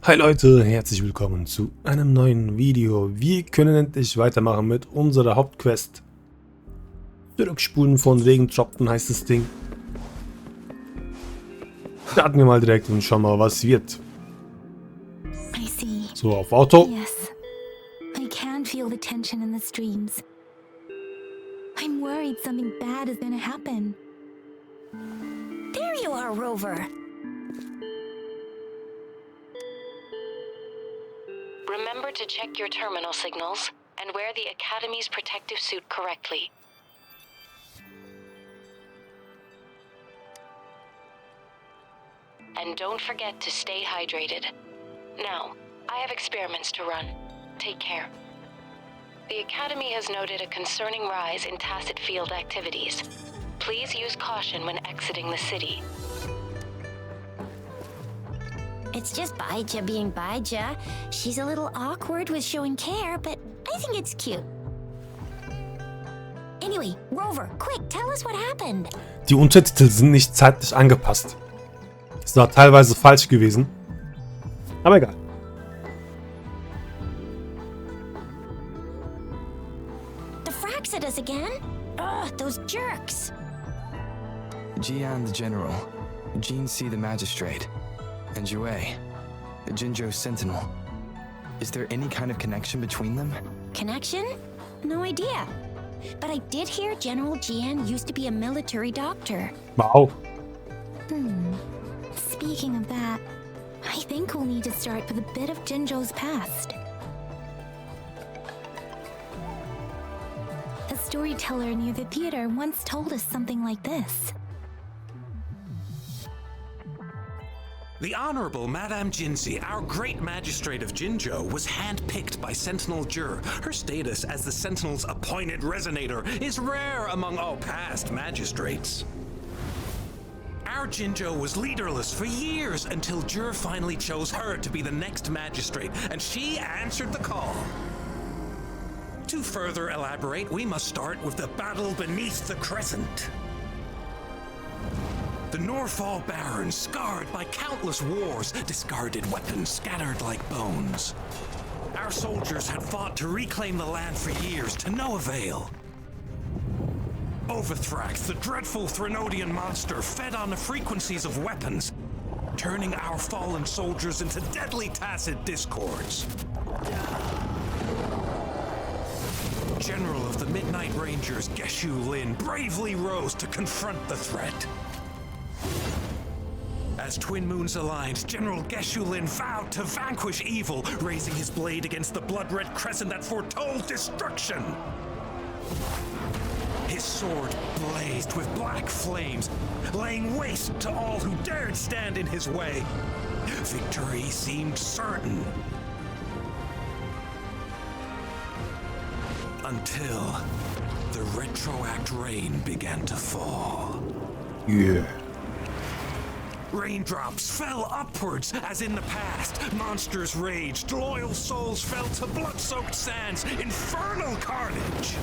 Hi Leute, herzlich willkommen zu einem neuen Video. Wir können endlich weitermachen mit unserer Hauptquest. Zurückspulen von Regentropfen heißt das Ding. Starten wir mal direkt und schauen mal, was wird. So, auf Auto. Yes. I can feel the tension in the streams. I'm worried something bad is gonna happen. There you are, Rover. Remember to check your terminal signals and wear the Academy's protective suit correctly. And don't forget to stay hydrated. Now, I have experiments to run. Take care. The Academy has noted a concerning rise in tacit field activities. Please use caution when exiting the city. It's just Baija being Baija. She's a little awkward with showing care, but I think it's cute. Anyway, Rover, quick, tell us what happened. Die Untertitel sind nicht zeitlich angepasst. Das war teilweise falsch gewesen. Aber egal. The Fractsidus again? Ugh, those jerks. Jian the General, Jinxi the Magistrate, and Jue, the Jinzhou Sentinel. Is there any kind of connection between them? Connection? No idea. But I did hear General Jian used to be a military doctor. Wow. Speaking of that, I think we'll need to start with a bit of Jinzhou's past. A storyteller near the theater once told us something like this. The Honorable Madame Jinxi, our great magistrate of Jinzhou, was handpicked by Sentinel Jur. Her status as the Sentinel's appointed resonator is rare among all past magistrates. Our Jinzhou was leaderless for years until Jur finally chose her to be the next magistrate, and she answered the call. To further elaborate, we must start with the battle beneath the crescent. The Norfall Barons, scarred by countless wars, discarded weapons scattered like bones. Our soldiers had fought to reclaim the land for years, to no avail. Overthrax, the dreadful Threnodian monster, fed on the frequencies of weapons, turning our fallen soldiers into deadly tacit discords. General of the Midnight Rangers, Geshu Lin, bravely rose to confront the threat. As twin moons aligned, General Geshu Lin vowed to vanquish evil, raising his blade against the blood-red crescent that foretold destruction. His sword blazed with black flames, laying waste to all who dared stand in his way. Victory seemed certain. Until the retroact rain began to fall. Yeah. Raindrops fell upwards as in the past. Monsters raged, loyal souls fell to blood-soaked sands, infernal carnage.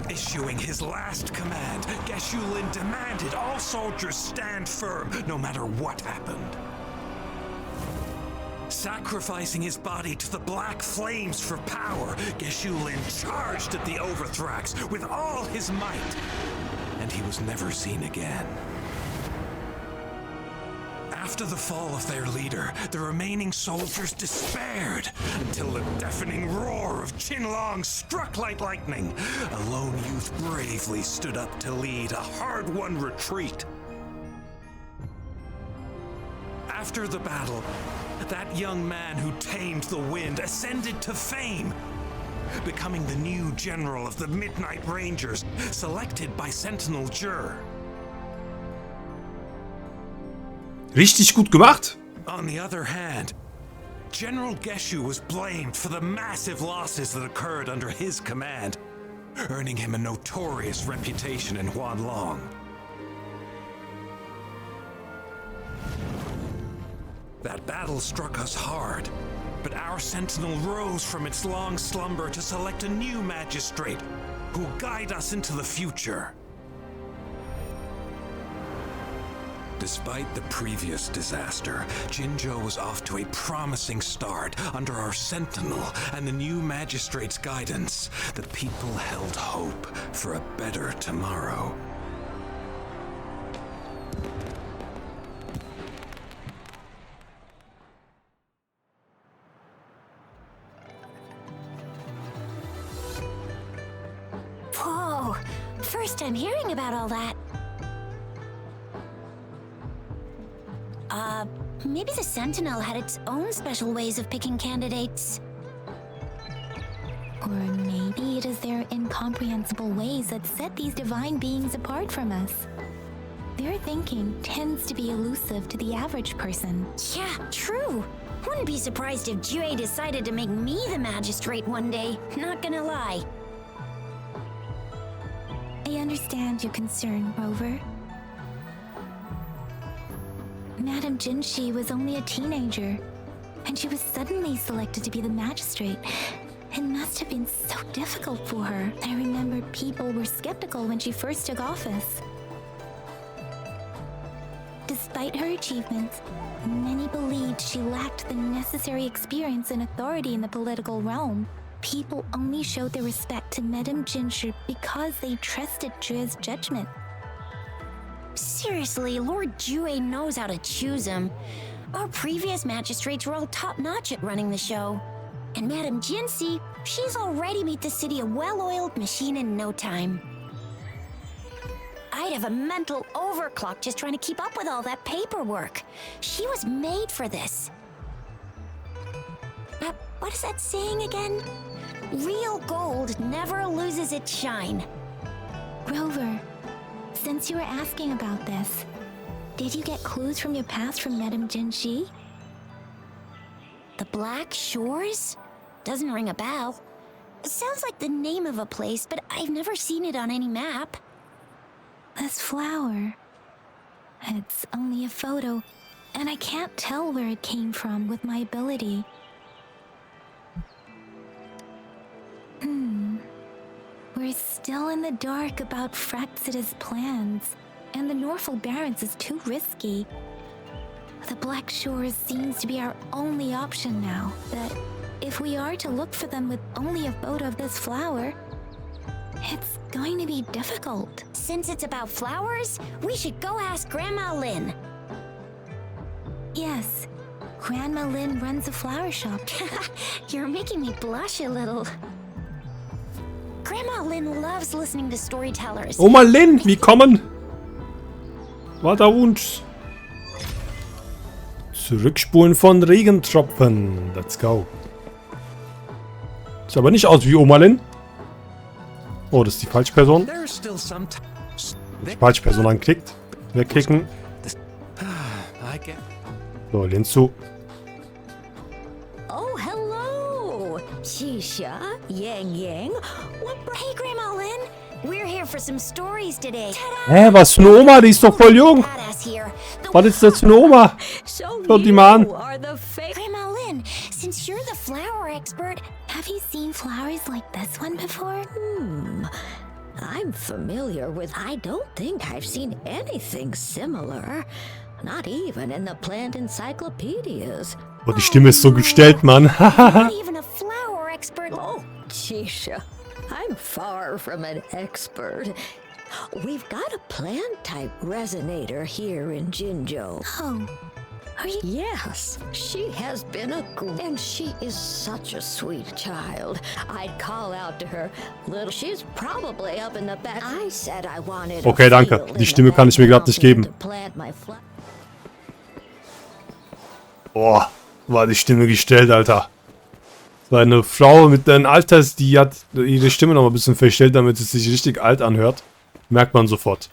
Issuing his last command, Geshu Lin demanded all soldiers stand firm, no matter what happened. Sacrificing his body to the black flames for power, Geshu Lin charged at the Overthrax with all his might, and he was never seen again. After the fall of their leader, the remaining soldiers despaired until the deafening roar of Qinlong struck like lightning. A lone youth bravely stood up to lead a hard-won retreat. After the battle, that young man who tamed the wind ascended to fame, becoming the new general of the Midnight Rangers, selected by Sentinel Jur. Richtig gut gemacht. On the other hand, General Geshu was blamed for the massive losses that occurred under his command, earning him a notorious reputation in Huanglong. That battle struck us hard, but our Sentinel rose from its long slumber to select a new magistrate who'll guide us into the future. Despite the previous disaster, Jinzhou was off to a promising start under our Sentinel and the new Magistrate's guidance. The people held hope for a better tomorrow. Whoa! First time hearing about all that. Maybe the Sentinel had its own special ways of picking candidates. Or maybe it is their incomprehensible ways that set these divine beings apart from us. Their thinking tends to be elusive to the average person. Yeah, true. Wouldn't be surprised if Gehe decided to make me the magistrate one day. Not gonna lie. I understand your concern, Rover. Madame Jinxi was only a teenager, and she was suddenly selected to be the magistrate. It must have been so difficult for her. I remember people were skeptical when she first took office. Despite her achievements, many believed she lacked the necessary experience and authority in the political realm. People only showed their respect to Madame Jinxi because they trusted Jue's judgment. Seriously, Lord Gehe knows how to choose him. Our previous magistrates were all top-notch at running the show. And Madame Jinxi, she's already made the city a well-oiled machine in no time. I'd have a mental overclock just trying to keep up with all that paperwork. She was made for this. What is that saying again? Real gold never loses its shine. Rover, since you were asking about this, did you get clues from your past from Madame Jinxi? The Black Shores? Doesn't ring a bell. It sounds like the name of a place, but I've never seen it on any map. This flower. It's only a photo, and I can't tell where it came from with my ability. We're still in the dark about Fractsidus' plans, and the Norfolk Barrens is too risky. The Black Shores seems to be our only option now, but if we are to look for them with only a photo of this flower, it's going to be difficult. Since it's about flowers, we should go ask Grandma Lin. Yes, Grandma Lin runs a flower shop. You're making me blush a little. Grandma Lin loves listening to storytellers. Oma Lin, willkommen! War der Wunsch. Zurückspulen von Regentropfen. Let's go. Sieht aber nicht aus wie Oma Lin. Oh, das ist die falsche Person. Die falsche Person anklickt. Wegklicken. So, Lin zu. Oh, hello! Chixia, Yangyang. Hey, Grandma Lin. We're here for some stories today. Hä, was für eine Oma? Die ist doch voll jung. Was ist das für eine Oma? Schau die mal an. Grandma Lin, since you're the flower expert, Have you seen flowers like this one before? I'm familiar with... I don't think I've seen anything similar. Not even in the plant encyclopedias. Oh, die Stimme ist so gestellt, Mann. not even a flower expert. Oh, Chixia, I'm far from an expert. We've got a plant-type resonator here in Jinzhou. Oh, are you... Yes, she has been and she is such a sweet child. I'd call out to her, little, she's probably up in the back. I said I wanted Okay, danke. Die Stimme kann ich mir gerade nicht geben. Boah, war die Stimme gestellt, Alter. Das war eine Frau mit einem Alter, die hat ihre Stimme noch mal ein bisschen verstellt, damit es sich richtig alt anhört. Merkt man sofort.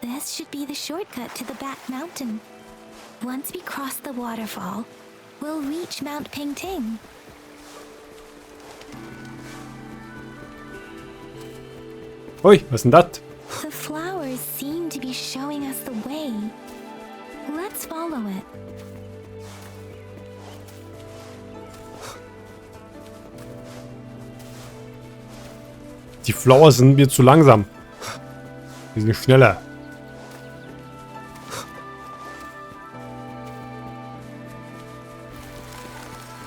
This should be the shortcut to the back mountain. Once we cross the waterfall, we'll reach Mount Pingting. Ui, was ist denn das? The flowers seem to be showing us the way. Let's follow it. Die Flowers sind mir zu langsam. Die sind schneller.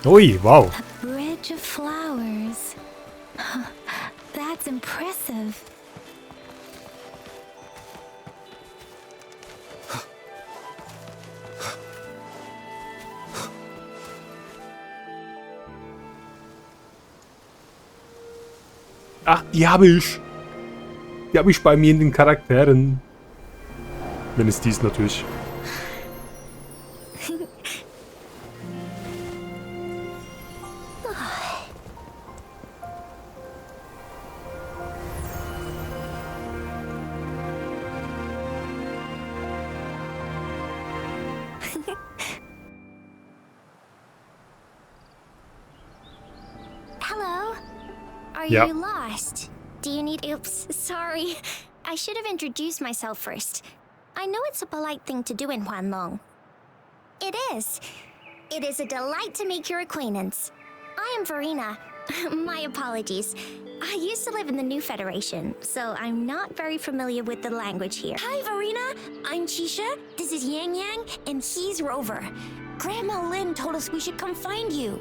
Ui, wow. A bridge of flowers. That's impressive. Ach, die habe ich. Die habe ich bei mir in den Charakteren. Wenn es dies natürlich. Hello? Are Yep. you lost? Do you need... Oops, sorry. I should have introduced myself first. I know it's a polite thing to do in Huanglong. It is. It is a delight to make your acquaintance. I am Verena. My apologies. I used to live in the New Federation, so I'm not very familiar with the language here. Hi, Verena. I'm Chixia. This is Yangyang, and he's Rover. Grandma Lin told us we should come find you.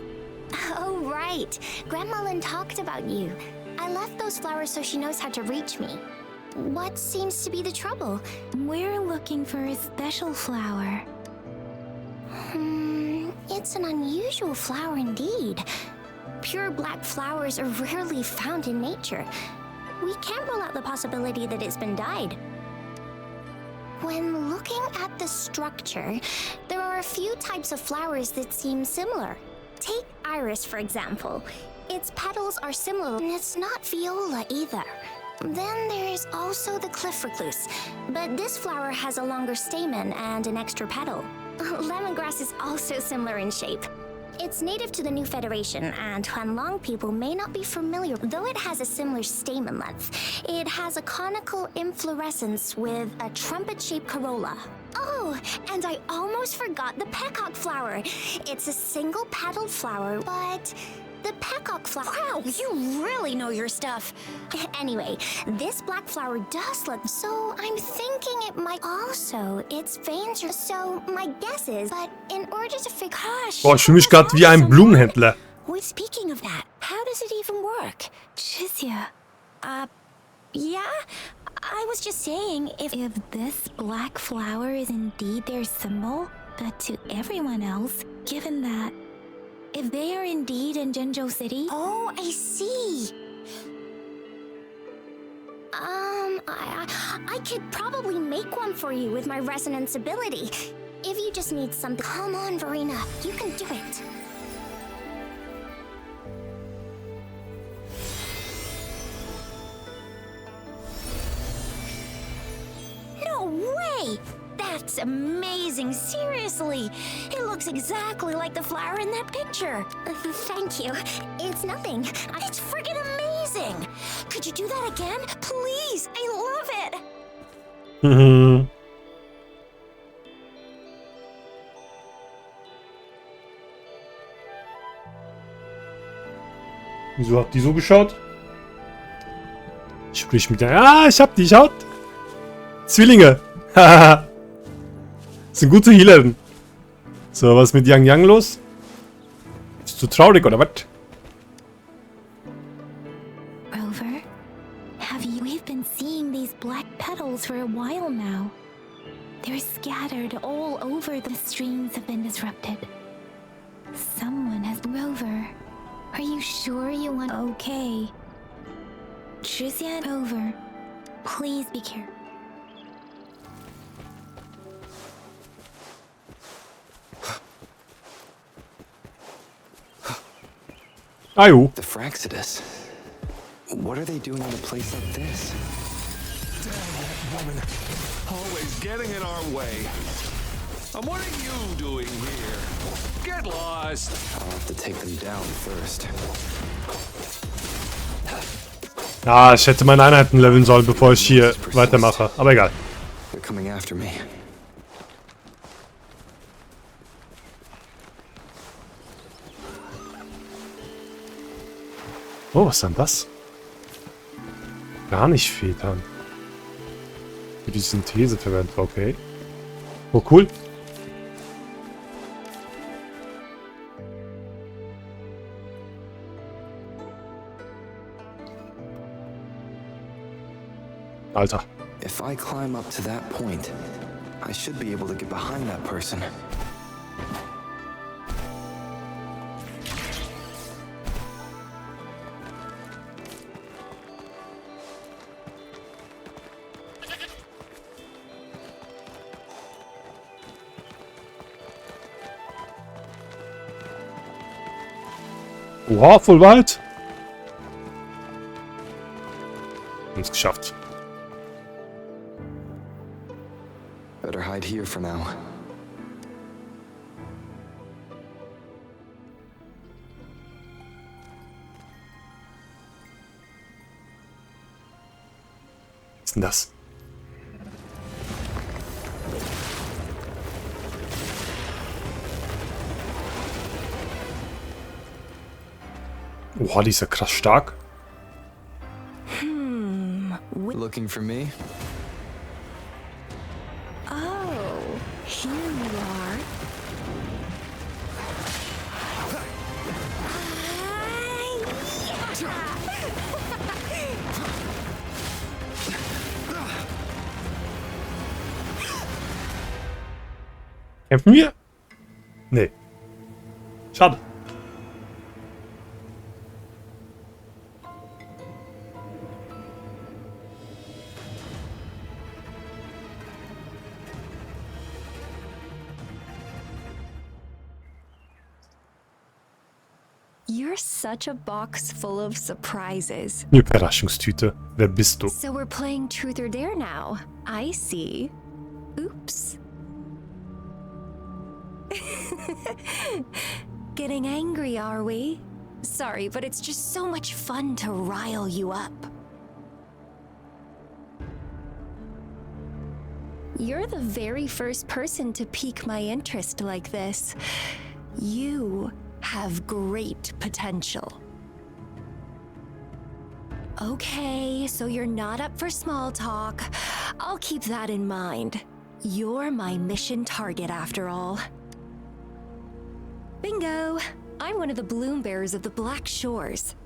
Oh, right. Grandma Lin talked about you. I left those flowers so she knows how to reach me. What seems to be the trouble? We're looking for a special flower. It's an unusual flower indeed. Pure black flowers are rarely found in nature. We can't rule out the possibility that it's been dyed. When looking at the structure, there are a few types of flowers that seem similar. Take iris, for example. Its petals are similar, and it's not viola either. Then there's also the cliff recluse, but this flower has a longer stamen and an extra petal. Lemongrass is also similar in shape. It's native to the New Federation, and Huanglong people may not be familiar, though it has a similar stamen length. It has a conical inflorescence with a trumpet-shaped corolla. Oh, and I almost forgot the peacock flower. It's a single-petaled flower, but the peacock flower... Wow, you really know your stuff. Anyway, this black flower does look... So I'm thinking it might also... Its veins are... So my guess is... But in order to figure... Gosh, Boah, ich fühle mich gerade wie ein Blumenhändler. Speaking of that, how does it even work? Chixia, Yeah? I was just saying, if this black flower is indeed their symbol, but to everyone else, given that if they are indeed in Jinzhou City... Oh, I see. I could probably make one for you with my resonance ability. If you just need something... Come on, Verena. You can do it. No way! That's amazing, seriously! It looks exactly like the flower in that picture. Thank you. It's nothing. It's friggin' amazing! Could you do that again? Please! I love it! Wieso hat die so geschaut? Sprich mit der... Ah, ich hab die, schaut! Zwillinge! Haha! Sind gute Healerin. So, was ist mit Yangyang los? Ist du traurig, oder was? Rover, we've been seeing these black petals for a while now. They're scattered all over. The streams have been disrupted. Someone has... Rover, are you sure you want... Okay. Chixia, Rover, please be careful. Ayo. The Fractsidus. What are they doing in a place like this? Damn that woman. Always getting in our way. And what are you doing here? Get lost. I'll have to take them down first. Ah, ich hätte meine Einheiten leveln sollen, bevor ich hier weitermache. Aber egal. They're coming after me. Oh, was ist denn das? Gar nicht Federn. Für die Synthese verwendet, okay. Oh, cool. Alter. If I climb up to that point, I should be able to get behind that person. Oha, voll weit. Haben es geschafft. Better hide here for now. Was ist denn das? Oha, die ist ja krass stark. Looking for me? Oh, here you are. Kämpfen wir? Nee. Schade. You're such a box full of surprises. Überraschungstüte. Wer bist du? So we're playing Truth or Dare now. I see. Oops. Getting angry, are we? Sorry, but it's just so much fun to rile you up. You're the very first person to pique my interest like this. You have great potential. Okay, so you're not up for small talk. I'll keep that in mind. You're my mission target after all. Bingo! I'm one of the bloom bearers of the Black Shores.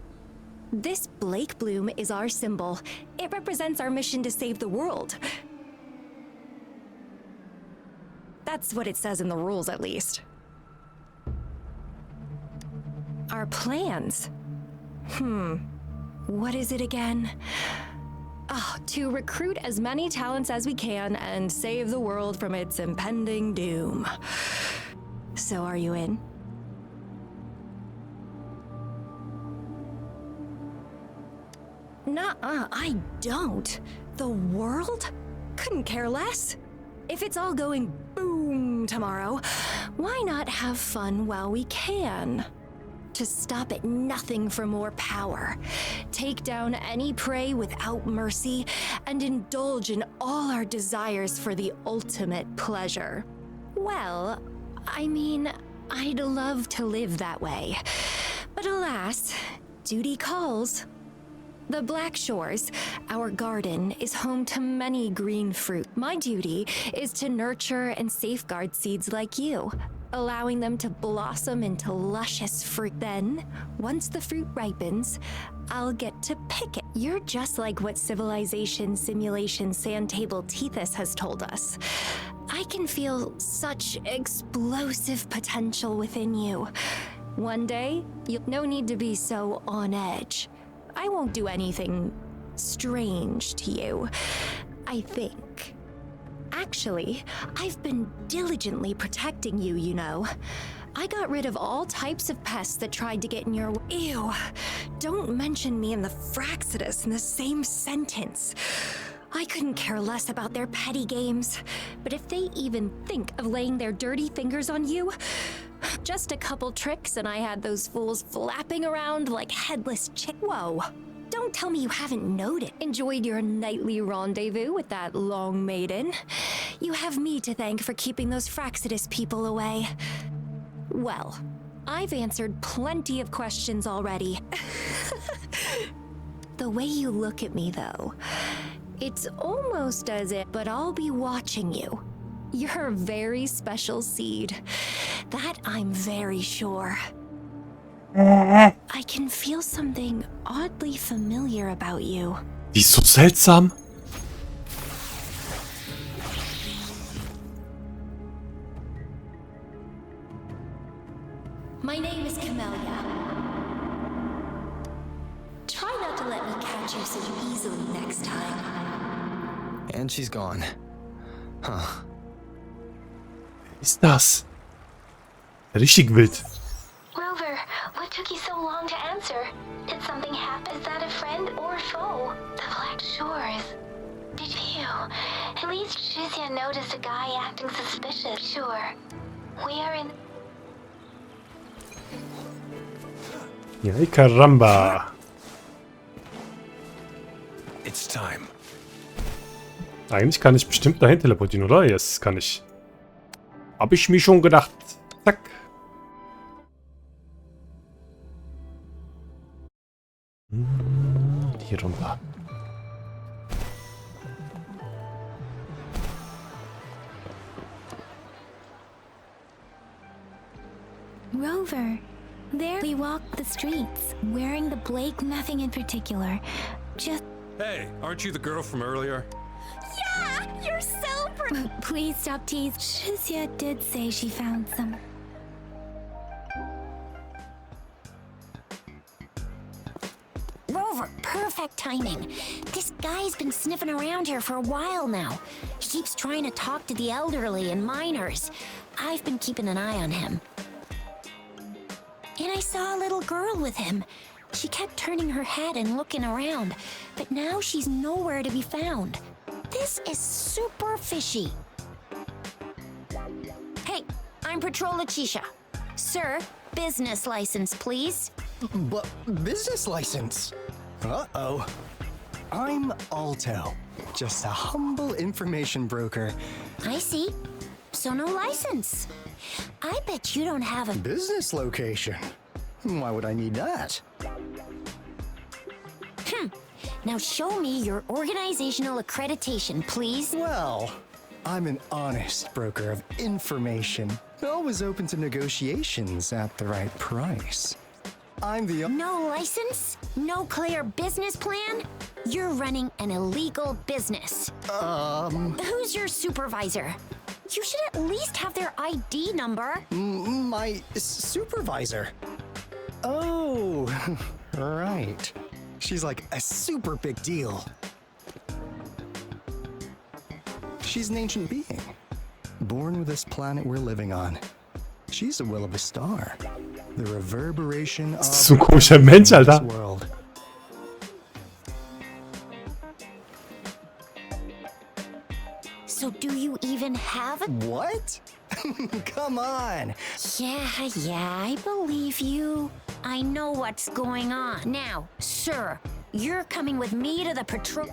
This Blake bloom is our symbol. It represents our mission to save the world. That's what it says in the rules, at least. Our plans? What is it again? Oh, to recruit as many talents as we can and save the world from its impending doom. So are you in? Nuh-uh, I don't. The world? Couldn't care less. If it's all going boom tomorrow, why not have fun while we can? To stop at nothing for more power, take down any prey without mercy, and indulge in all our desires for the ultimate pleasure. Well, I mean, I'd love to live that way. But alas, duty calls. The Black Shores, our garden, is home to many green fruit. My duty is to nurture and safeguard seeds like you, allowing them to blossom into luscious fruit. Then, once the fruit ripens, I'll get to pick it. You're just like what Civilization Simulation Sandtable Tethys has told us. I can feel such explosive potential within you. One day, you'll no need to be so on edge. I won't do anything strange to you, I think. Actually, I've been diligently protecting you, you know. I got rid of all types of pests that tried to get in your way. Ew, don't mention me and the Fractsidus in the same sentence. I couldn't care less about their petty games, but if they even think of laying their dirty fingers on you, just a couple tricks and I had those fools flapping around like headless chick. Whoa. Don't tell me you haven't noted. Enjoyed your nightly rendezvous with that long maiden. You have me to thank for keeping those Fractsidus people away. Well, I've answered plenty of questions already. The way you look at me, though, It's almost as if, but I'll be watching you. You're a very special seed. That I'm very sure. I can feel something oddly familiar about you. Die ist so seltsam. My name is Camellia. Try not to let me catch you so easily next time. And she's gone. Huh. Ist das? Richtig wild. Rover, what took you so long to answer? Did something happen? Is that a friend or a foe? The Black Shores. Did you? At least Chixia noticed a guy acting suspicious. Sure. We are in... Ja, caramba. It's time. Eigentlich kann ich bestimmt dahin teleportieren, oder? Yes, kann ich. Hab ich mir schon gedacht. Zack. Hier runter. Rover, there we walk the streets, wearing the Blake nothing in particular. Just... Hey, aren't you the girl from earlier? Yeah, you're so pretty. Please stop teasing. Chixia did say she found some. Rover, perfect timing. This guy's been sniffing around here for a while now. He keeps trying to talk to the elderly and minors. I've been keeping an eye on him. And I saw a little girl with him. She kept turning her head and looking around, but now she's nowhere to be found. This is super fishy. Hey, I'm Patroller Chixia. Sir, business license, please. But business license? Uh-oh. I'm Aalto, just a humble information broker. I see. So no license. I bet you don't have a... Business location? Why would I need that? Now show me your organizational accreditation, please. Well, I'm an honest broker of information, always open to negotiations at the right price. I'm the... No license? No clear business plan? You're running an illegal business. Who's your supervisor? You should at least have their ID number. My supervisor. Oh, right. She's like a super big deal. She's an ancient being, born with this planet we're living on. She's a will of a star, the reverberation of So ein komischer Mensch, this Alter. world. So do you even have a... What? Come on. Yeah, I believe you. I know what's going on. Now, sir, you're coming with me to the patrol...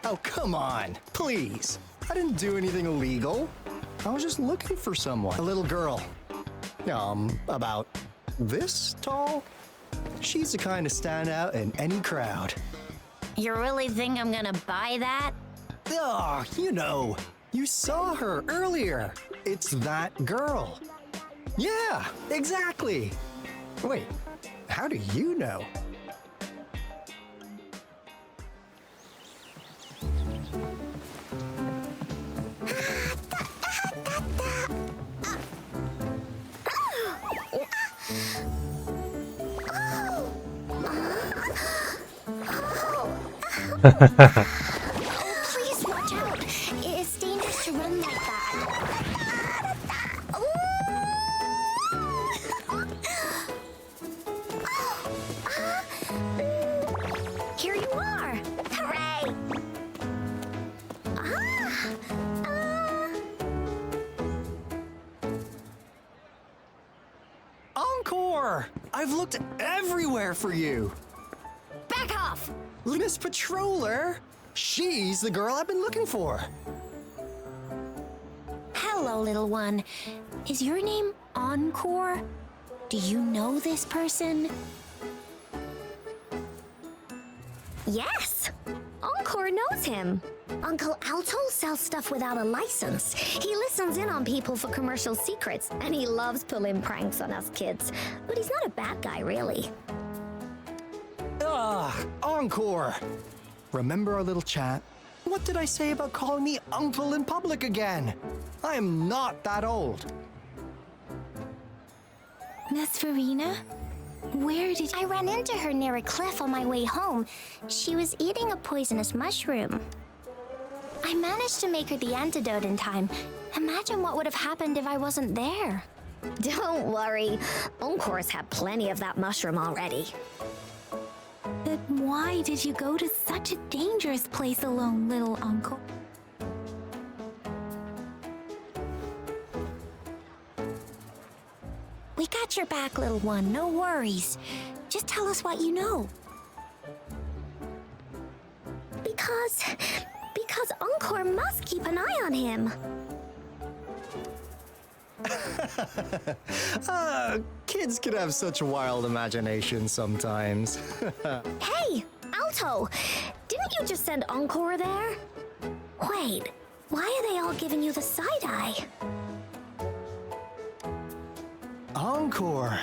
Oh, come on, please. I didn't do anything illegal. I was just looking for someone. A little girl. About this tall. She's the kind to stand out in any crowd. You really think I'm gonna buy that? Oh, you know, you saw her earlier. It's that girl. Yeah, exactly. Wait, how do you know? Please watch out. It's dangerous to run like that. Here you are. Hooray! Encore! I've looked everywhere for you. Back off! Miss Patroller, she's the girl I've been looking for. Hello, little one. Is your name Encore? Do you know this person? Yes! Encore knows him. Uncle Aalto sells stuff without a license. He listens in on people for commercial secrets, and he loves pulling pranks on us kids. But he's not a bad guy, really. Encore! Remember our little chat? What did I say about calling me uncle in public again? I am not that old. Miss Farina? Where did I ran into her near a cliff on my way home. She was eating a poisonous mushroom. I managed to make her the antidote in time. Imagine what would have happened if I wasn't there. Don't worry. Encore's had plenty of that mushroom already. But why did you go to such a dangerous place alone, little uncle? We got your back, little one. No worries. Just tell us what you know. Because Encore must keep an eye on him. Kids can have such wild imaginations sometimes. Hey, Aalto! Didn't you just send Encore there? Wait, why are they all giving you the side eye? Encore!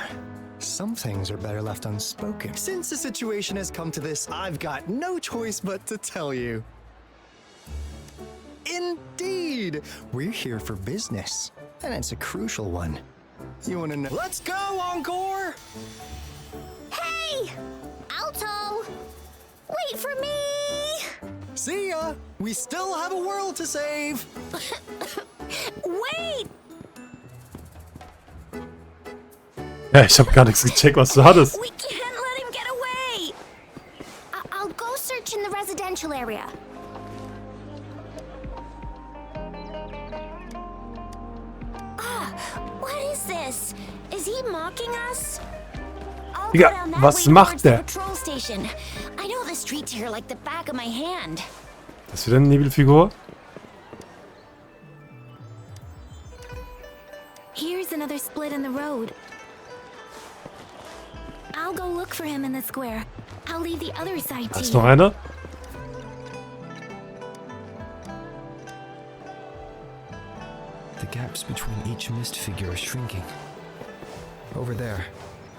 Some things are better left unspoken. Since the situation has come to this, I've got no choice but to tell you. Indeed! We're here for business, and it's a crucial one. You wanna know? Let's go, Encore! Hey! Aalto! Wait for me! See ya! We still have a world to save! Wait! Ja, ich hab gar nichts gecheckt, was du hattest. We can't let him get away! I'll go search in the residential area. What is this? Is he mocking us? I'll Digga, go down that was way macht towards the der? patrol station. I know the streets here like the back of my hand. Das ist wieder eine Nebelfigur. Here's another split in the road. I'll go look for him in the square. I'll leave the other side Da to ist you. noch einer. The gaps between each mist figure are shrinking. Over there,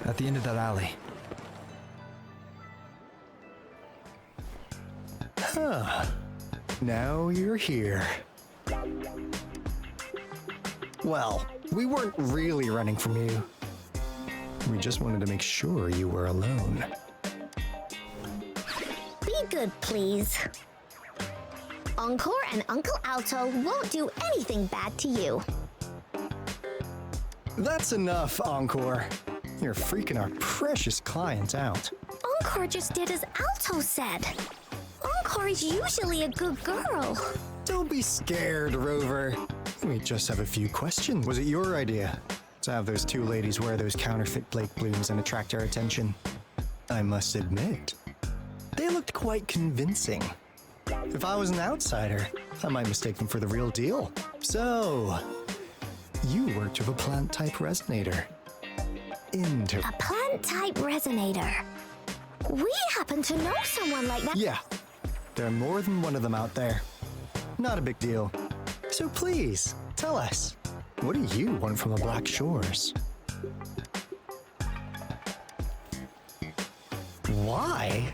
at the end of that alley. Now you're here. Well, we weren't really running from you. We just wanted to make sure you were alone. Be good, please. Encore and Uncle Aalto won't do anything bad to you. That's enough, Encore. You're freaking our precious client out. Encore just did as Aalto said. Encore is usually a good girl. Don't be scared, Rover. We just have a few questions. Was it your idea to have those two ladies wear those counterfeit Blake blooms and attract our attention? I must admit, they looked quite convincing. If I was an outsider, I might mistake them for the real deal. So, you worked with a plant-type resonator. A plant-type resonator. We happen to know someone like that. Yeah, there are more than one of them out there. Not a big deal. So please, tell us, what do you want from the Black Shores? Why?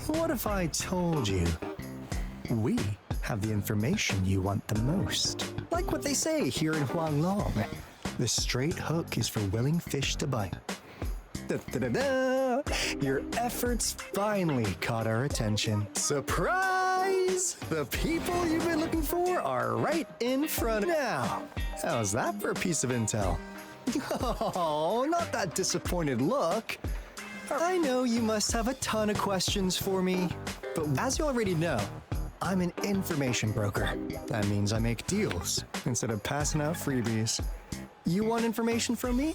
What if I told you we have the information you want the most? Like what they say here in Huanglong, the straight hook is for willing fish to bite. Da-da-da-da! Your efforts finally caught our attention. Surprise! The people you've been looking for are right in front now. How's that for a piece of intel? Oh, not that disappointed look. I know you must have a ton of questions for me, but as you already know, I'm an information broker. That means I make deals instead of passing out freebies. You want information from me?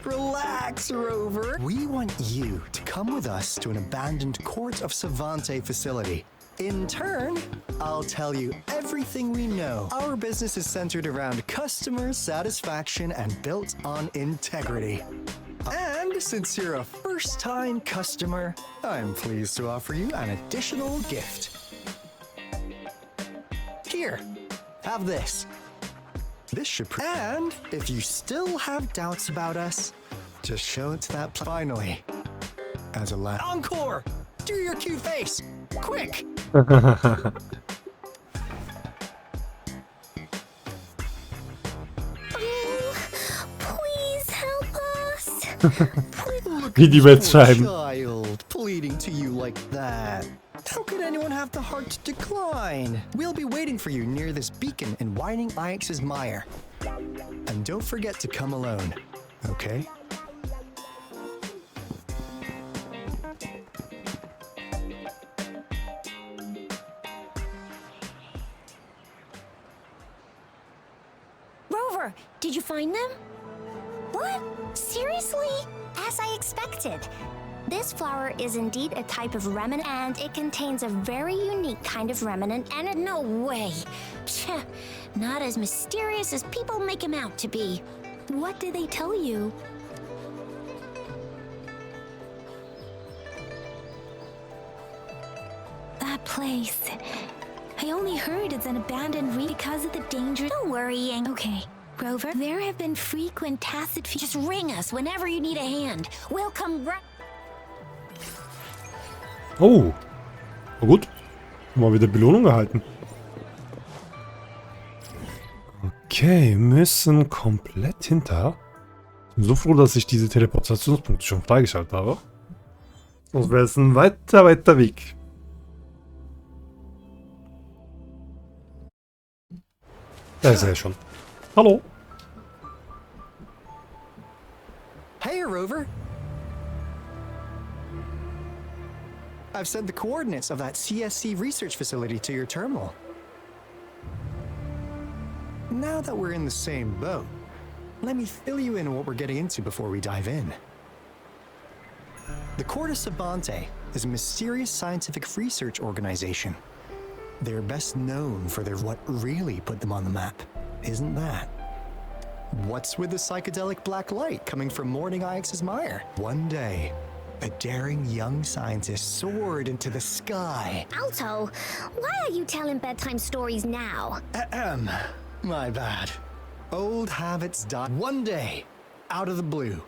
Relax, Rover. We want you to come with us to an abandoned Court of Savante facility. In turn, I'll tell you everything we know. Our business is centered around customer satisfaction and built on integrity. And And since you're a first-time customer, I'm pleased to offer you an additional gift. Here, have this. This should and if you still have doubts about us, just show it to that finally. As a last encore, do your cute face, quick! Please help us. Wie die Welt schreiben. Child pleading to you like that. How could anyone have the heart to decline? We'll be waiting for you near this beacon in Winding Ix's mire. And don't forget to come alone, okay? Rover, did you find them? What? Seriously? As I expected. This flower is indeed a type of remnant, and it contains a very unique kind of remnant, and No way. Psha, not as mysterious as people make him out to be. What did they tell you? That place. I only heard it's an abandoned because of the danger. Don't worry, Yang. Okay, Rover, there have been frequent tacit Just ring us whenever you need a hand. We'll come right. Oh. Na gut. Mal wieder Belohnung erhalten. Okay, müssen komplett hinter. Ich bin so froh, dass ich diese Teleportationspunkte schon freigeschaltet habe. Sonst wäre es ein weiter Weg. Da ist er schon. Hallo. Hey, Rover. I've sent the coordinates of that CSC research facility to your terminal. Now that we're in the same boat, let me fill you in on what we're getting into before we dive in. The Corte Savante is a mysterious scientific research organization. They're best known for what really put them on the map, isn't that? What's with the psychedelic black light coming from Morning Ix's mire? One day, a daring young scientist soared into the sky. Aalto, why are you telling bedtime stories now? Ahem, my bad. Old habits die. One day, out of the blue,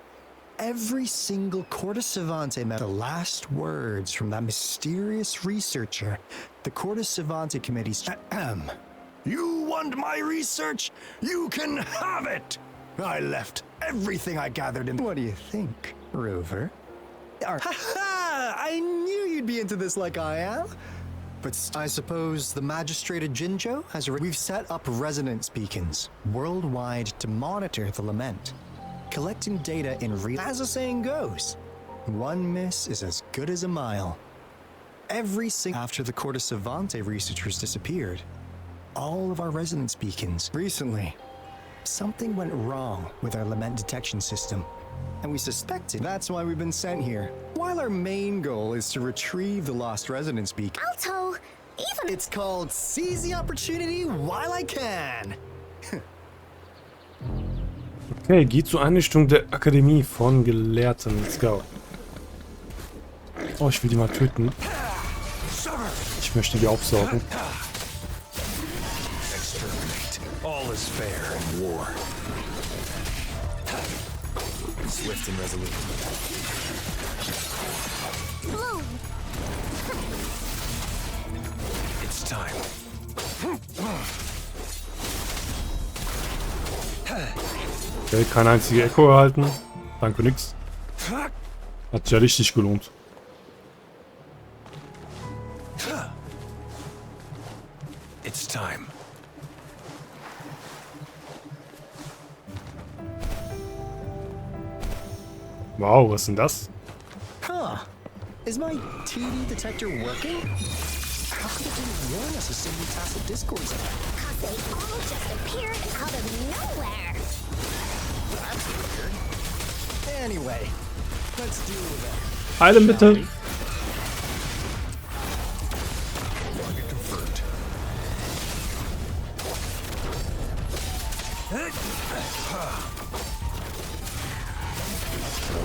every single Corte Savante the last words from that mysterious researcher, the Corte Savante Committee's Ahem. You want my research? You can have it! I left everything I gathered in. What do you think, Rover? Ha! I knew you'd be into this like I am. But I suppose the magistrate of Jinzhou has we've set up resonance beacons worldwide to monitor the lament, collecting data in real. As the saying goes, one miss is as good as a mile. After the Corte Savante researchers disappeared, all of our resonance beacons. Recently, something went wrong with our lament detection system, and we suspected that's why we've been sent here. While our main goal is to retrieve the lost resonance beacon. Aalto, even It's called Seize the Opportunity While I Can. Okay, geh zur Einrichtung der Akademie von Gelehrten. Let's go. Oh, ich will die mal töten. Ich möchte die aufsaugen. All is fair in war. Swift and resolute. Bloom. It's time. Okay, keine einzige Echo erhalten. Danke, nix. Hat sich ja richtig gelohnt. It's time. Wow, was ist denn das? Huh. Is my TD detector working? How come it didn't warn us of so many tacit discords? Because they all just appeared out of nowhere. That's weird. Anyway, let's deal with it. Heilen bitte. Target confirmed.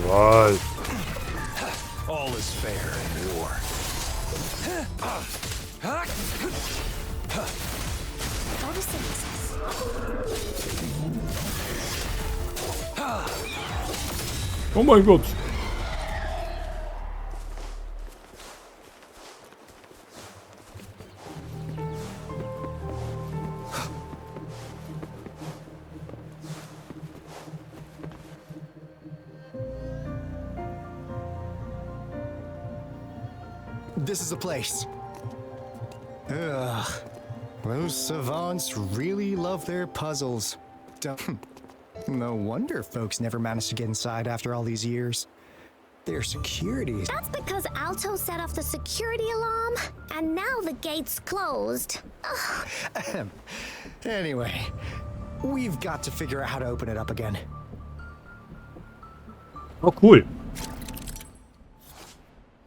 Jawohl. All is fair in war. Oh mein Gott. This is the place. Ugh. Those savants really love their puzzles. No wonder folks never managed to get inside after all these years. Their security. That's because Aalto set off the security alarm, and now the gate's closed. Ugh. Anyway, we've got to figure out how to open it up again. Oh, cool.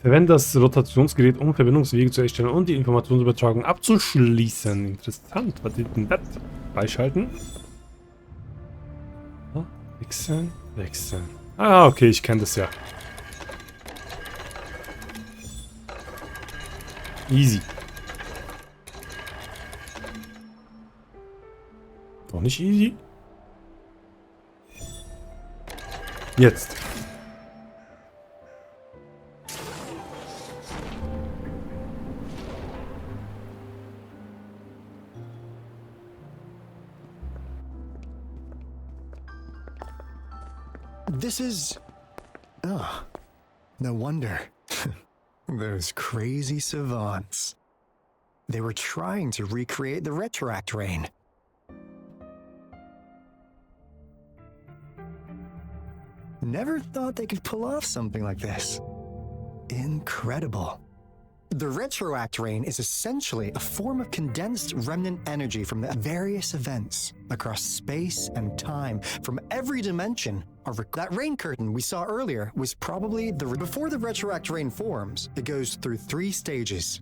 Verwende das Rotationsgerät, um Verbindungswege zu erstellen und die Informationsübertragung abzuschließen. Interessant. Was ist denn das? Freischalten. Oh, wechseln, wechseln. Ah, okay, ich kenne das ja. Easy. Doch nicht easy? Jetzt. This is... Oh, no wonder. Those crazy savants. They were trying to recreate the Retroact rain. Never thought they could pull off something like this. Incredible. The Retroact rain is essentially a form of condensed remnant energy from the various events across space and time from every dimension. That rain curtain we saw earlier was probably before the Retroact rain forms. It goes through 3 stages.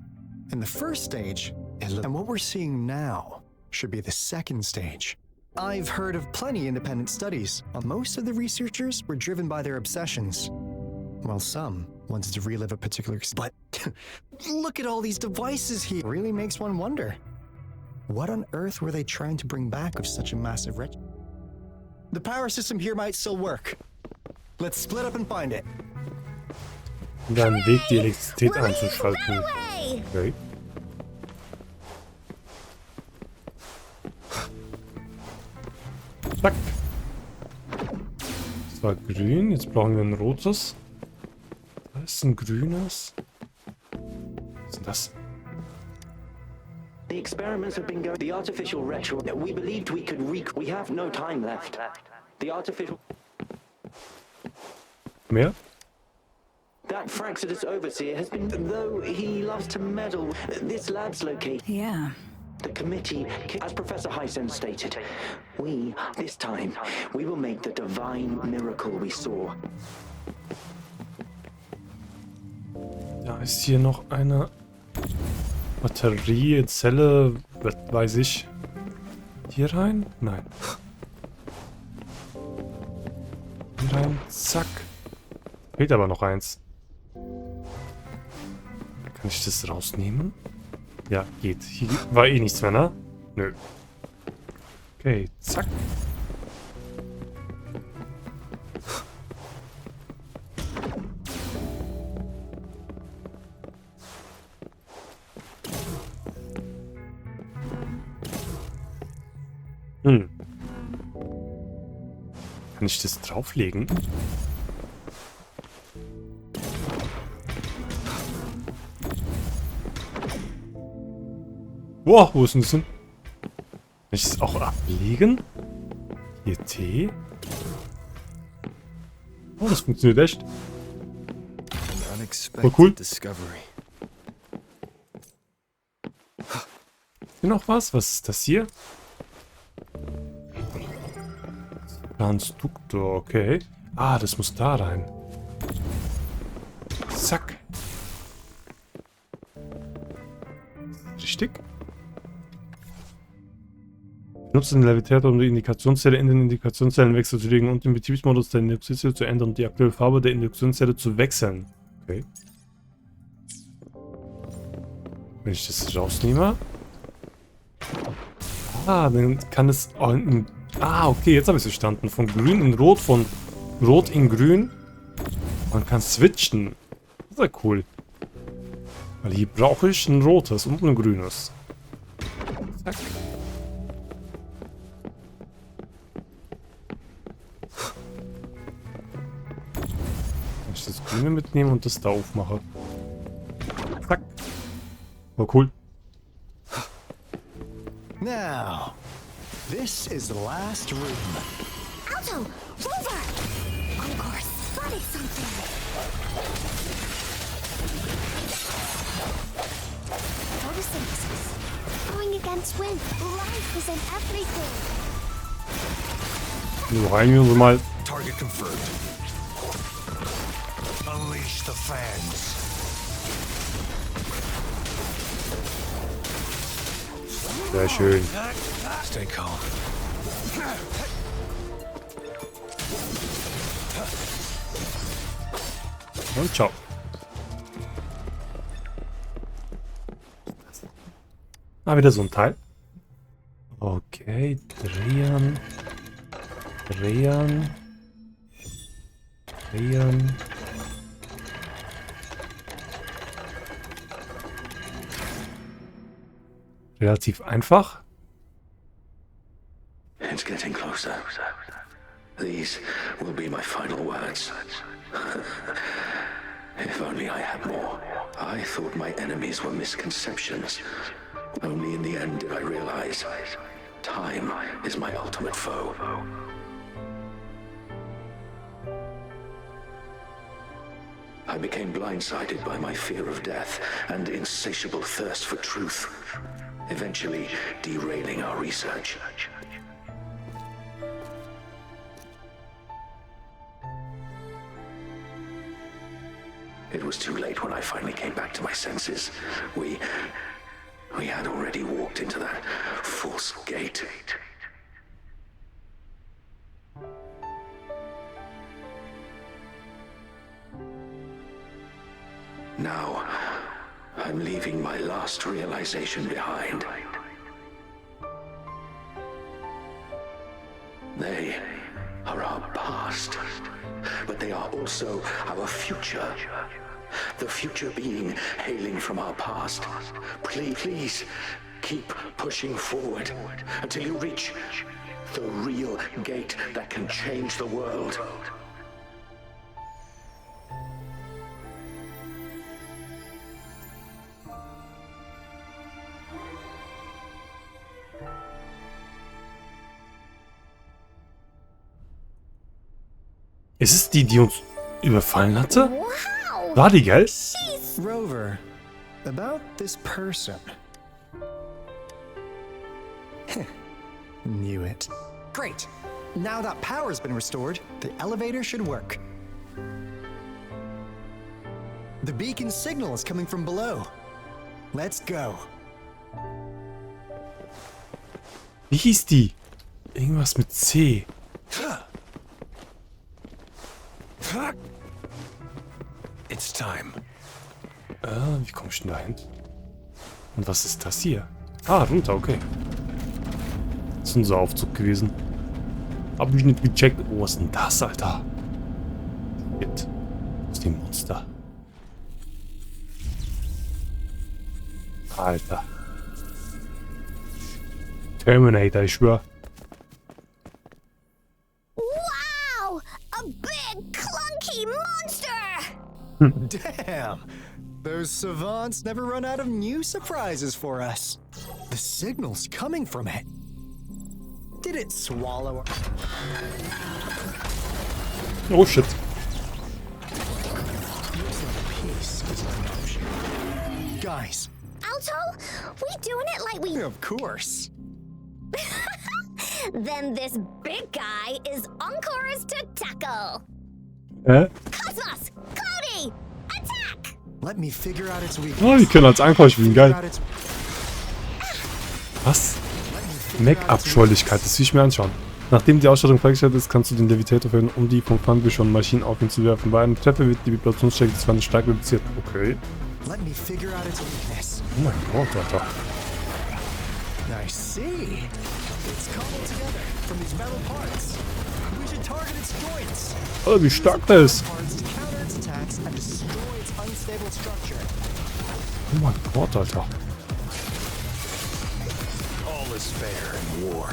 In the first stage, and what we're seeing now should be the second stage. I've heard of plenty independent studies. Most of the researchers were driven by their obsessions. Well, some wanted to relive a particular... But look at all these devices here. It really makes one wonder. What on earth were they trying to bring back with such a massive wretch? The power system here might still work. Let's split up and find it. Dann Weg, die Elektrizität einzuschalten. Okay. Zack. Das war grün, jetzt brauchen wir ein rotes. Da ist ein grünes. Was ist denn das? The experiments have been going. The artificial retro. We believed we could we have no time left. The artificial. Mehr? That Fractsidus overseer has been. Though he loves to meddle. This lab's located. Yeah. The committee, as Professor Hyson stated, this time, we will make the divine miracle we saw. Da ist hier noch eine Batterie, Zelle, weiß ich. Hier rein? Nein. Hier rein, zack. Fehlt aber noch eins. Kann ich das rausnehmen? Ja, geht. Hier war eh nichts mehr, ne? Nö. Okay, zack. Kann ich das drauflegen? Boah, wo ist denn das hin? Kann ich das auch ablegen? Hier T. Oh, das funktioniert echt. Oh, cool. Hier noch was? Was ist das hier? Transduktor, okay. Ah, das muss da rein. Zack. Richtig? Nutze den Levitator, um die Indikationszelle in den Indikationszellenwechsel zu legen und den Betriebsmodus der Induktionszelle zu ändern und die aktuelle Farbe der Induktionszelle zu wechseln. Okay. Wenn ich das rausnehme. Ah, dann kann es auch in... Ah, okay, jetzt habe ich es verstanden. Von grün in rot, von rot in grün. Man kann switchen. Das ist ja cool. Weil hier brauche ich ein rotes und ein grünes. Zack. Wenn ich das grüne mitnehme und das da aufmache. Zack. War cool. Now, this is the last room. Aalto, over! Encore spotted something. Photosynthesis. Going against wind. Life is in everything. So, reinigen wir mal. Target confirmed. Unleash the fans. Sehr schön. Stay calm. Und ciao. Ah, wieder so ein Teil. Okay, drehen. Drehen. Drehen. Relativ einfach. It's getting closer. These will be my final words. If only I had more. I thought my enemies were misconceptions. Only in the end did I realize time is my ultimate foe. I became blindsided by my fear of death and insatiable thirst for truth, eventually derailing our research. It was too late when I finally came back to my senses. We had already walked into that false gate. Now, I'm leaving my last realization behind. They are our past, but they are also our future. The future being hailing from our past. Please, keep pushing forward until you reach the real gate that can change the world. Ist es die, die uns überfallen hatte? Wow! War die, gell? Rover, about this person. Knew it. Great. Now that power's been restored, the elevator should work. The beacon signal is coming from below. Let's go. Wie hieß die? Irgendwas mit C. It's time. Wie komme ich denn da hin? Und was ist das hier? Ah, runter, okay. Das ist unser Aufzug gewesen. Hab ich nicht gecheckt. Oh, was ist denn das, Alter? Shit. Was ist die Monster? Alter. Terminator, ich schwör. Wow! A big, clunky monster! Damn! Those savants never run out of new surprises for us. The signal's coming from it. Did it swallow? Oh shit. Guys. Aalto, we doing it like we... Of course. Then this big guy is Encore's to tackle. Cosmos! Cloudy! Attack! Let me figure out its weakness. Oh, die können als Anker spielen, geil. Was? Mac-Abscheulichkeit, das will ich mir anschauen. Nachdem die Ausstattung freigestellt ist, kannst du den Levitator verwenden, um die vom Feind beschworenen Maschinen auf ihn zu werfen. Bei einem Treffer wird die Vibrationsstärke des Feindes stark reduziert. Okay. Let me figure out its weakness. Oh mein Gott, Alter. I see. It's cobbled together from these metal parts. We should target its joints. Alter, wie stark der ist. Parts to counter its attacks and destroy its unstable structure. Oh mein Gott, Alter. All is fair in war.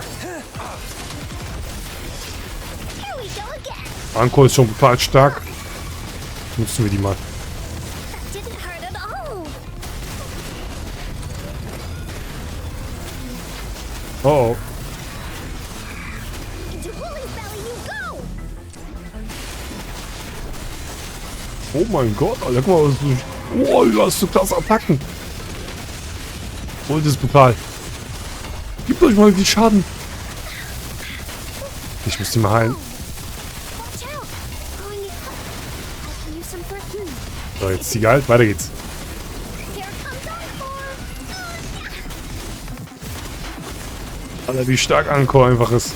Here we go again. Anko ist schon total stark. Nutzen wir die mal. That didn't hurt at all. Oh, oh. Into Woolly's belly you go. Oh mein Gott, Alter, guck mal, was du... Oh, du hast so krasse Attacken. Oh, das ist brutal. Gebt euch mal viel Schaden. Ich muss die mal heilen. Watch out. Going it up. I can use some for him. So, jetzt ist die geheilt. Weiter geht's. Here comes Encore. Alter, wie stark Anko einfach ist.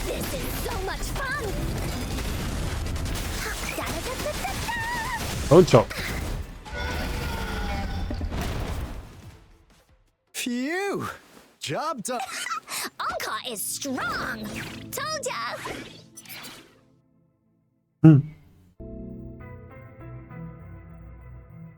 This is so much fun. Da, da, da, da, da. Und ciao. Phew. Job done. Encore is strong. Told ya.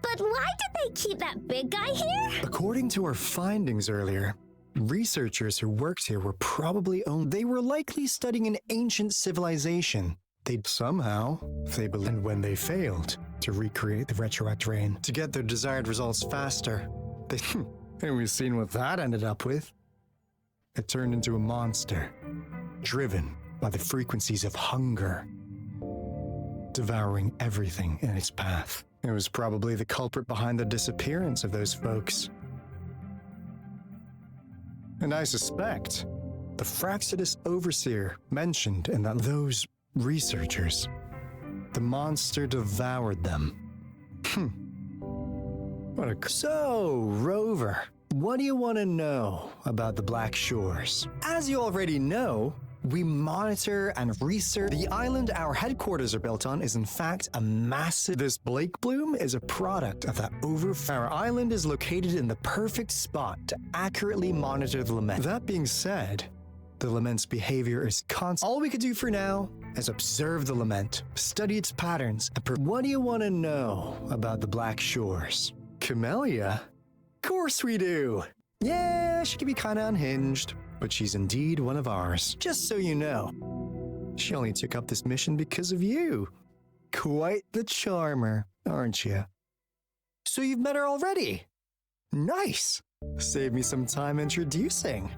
But why did they keep that big guy here? According to our findings earlier, researchers who worked here were probably they were likely studying an ancient civilization. They'd somehow, they believed when they failed to recreate the retroact rain to get their desired results faster. And we've seen what that ended up with. It turned into a monster, driven by the frequencies of hunger, devouring everything in its path. It was probably the culprit behind the disappearance of those folks. And I suspect the Fractsidus overseer mentioned in that those researchers, the monster devoured them. So, Rover, what do you want to know about the Black Shores? As you already know, we monitor and research. The island our headquarters are built on is in fact a massive... This Blake Bloom is a product of that Our island is located in the perfect spot to accurately monitor the lament. That being said, the lament's behavior is constant. All we could do for now is observe the lament, study its patterns, and what do you want to know about the Black Shores? Camellia? Of course we do! Yeah, she can be kinda unhinged, but she's indeed one of ours. Just so you know, she only took up this mission because of you. Quite the charmer, aren't you? So you've met her already? Nice! Save me some time introducing.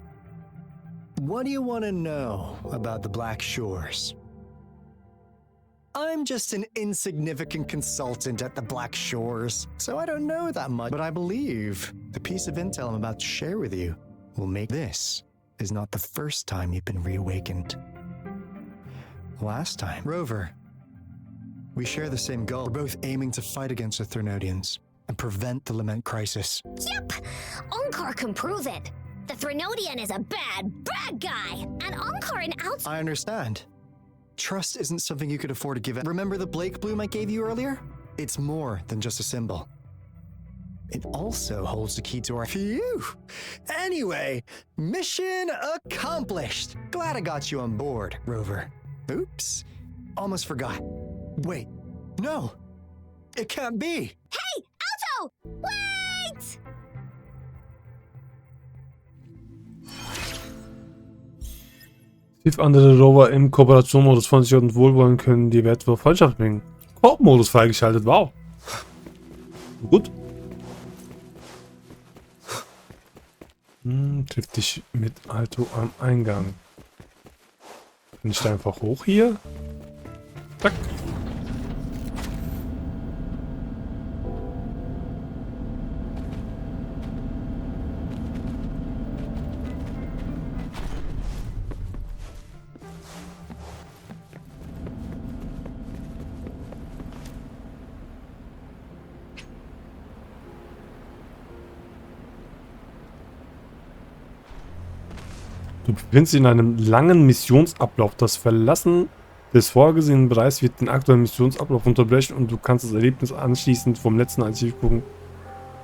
What do you want to know about the Black Shores? I'm just an insignificant consultant at the Black Shores, so I don't know that much, but I believe the piece of intel I'm about to share with you will make this is not the first time you've been reawakened. Last time, Rover, we share the same goal. We're both aiming to fight against the Threnodians and prevent the Lament crisis. Yep, Encore can prove it. The Threnodian is a bad, bad guy, and Encore and Aalto... I understand. Trust isn't something you could afford to give up. Remember the Blake Bloom I gave you earlier? It's more than just a symbol. It also holds the key to our... Phew! Anyway, mission accomplished. Glad I got you on board, Rover. Oops. Almost forgot. Wait. No. It can't be. Hey, Aalto! Wait! Tief andere Rover im Kooperationsmodus von sich und Wohlwollen können die Werte für Freundschaft bringen. Koop-Modus freigeschaltet, wow. Gut. Triff dich mit Aalto am Eingang. Kann ich da einfach hoch hier? Zack. Du befindest dich in einem langen Missionsablauf. Das Verlassen des vorgesehenen Bereichs wird den aktuellen Missionsablauf unterbrechen und du kannst das Erlebnis anschließend vom letzten Aktivpunkt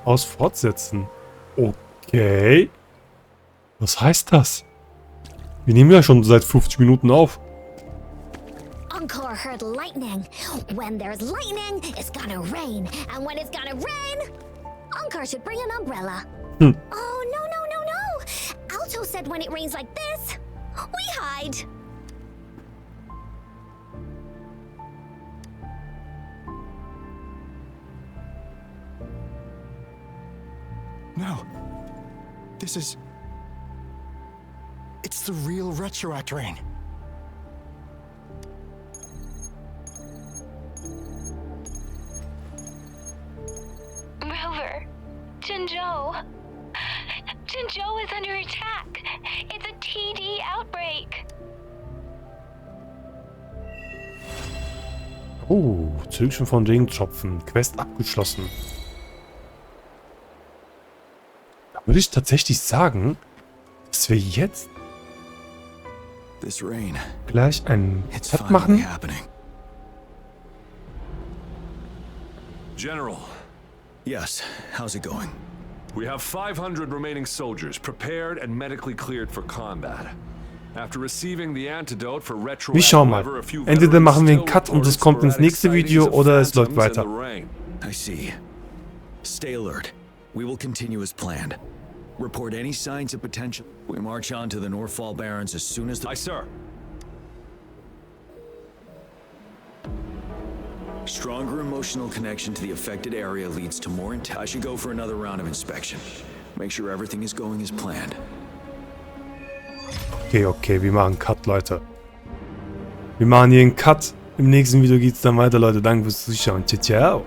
aus fortsetzen. Okay. Was heißt das? Wir nehmen ja schon seit 50 Minuten auf. Encore heard lightning. When there's lightning, it's gonna rain. And when it's gonna rain, Encore should bring an umbrella. Oh, no, no, no, no. Aalto said when it rains like this, we hide. No. This is... It's the real Retroact rain. Rover, Jinzhou. Jinzhou is under attack. It's a TD outbreak. Oh, Zurückspulen von Regentropfen. Quest abgeschlossen. Da würde ich tatsächlich sagen, dass wir jetzt This rain, gleich einen it's Cut finally machen. happening. General, Yes, how's it going? we have 500 remaining soldiers prepared and medically cleared for combat. After receiving the antidote for retro. Wir schauen mal. Entweder machen wir einen Cut und es kommt ins nächste Video oder es läuft weiter. I see. Stay alert. We will continue as planned. Report any signs of potential. We march on to the Northfall Barrens as soon as the... Aye, sir. Stronger emotional connection to the affected area leads to more intel. I should go for another round of inspection. Make sure everything is going as planned. Okay, wir machen einen Cut, Leute. Wir machen hier einen Cut. Im nächsten Video geht's dann weiter, Leute. Danke fürs Zuschauen. Ciao, ciao.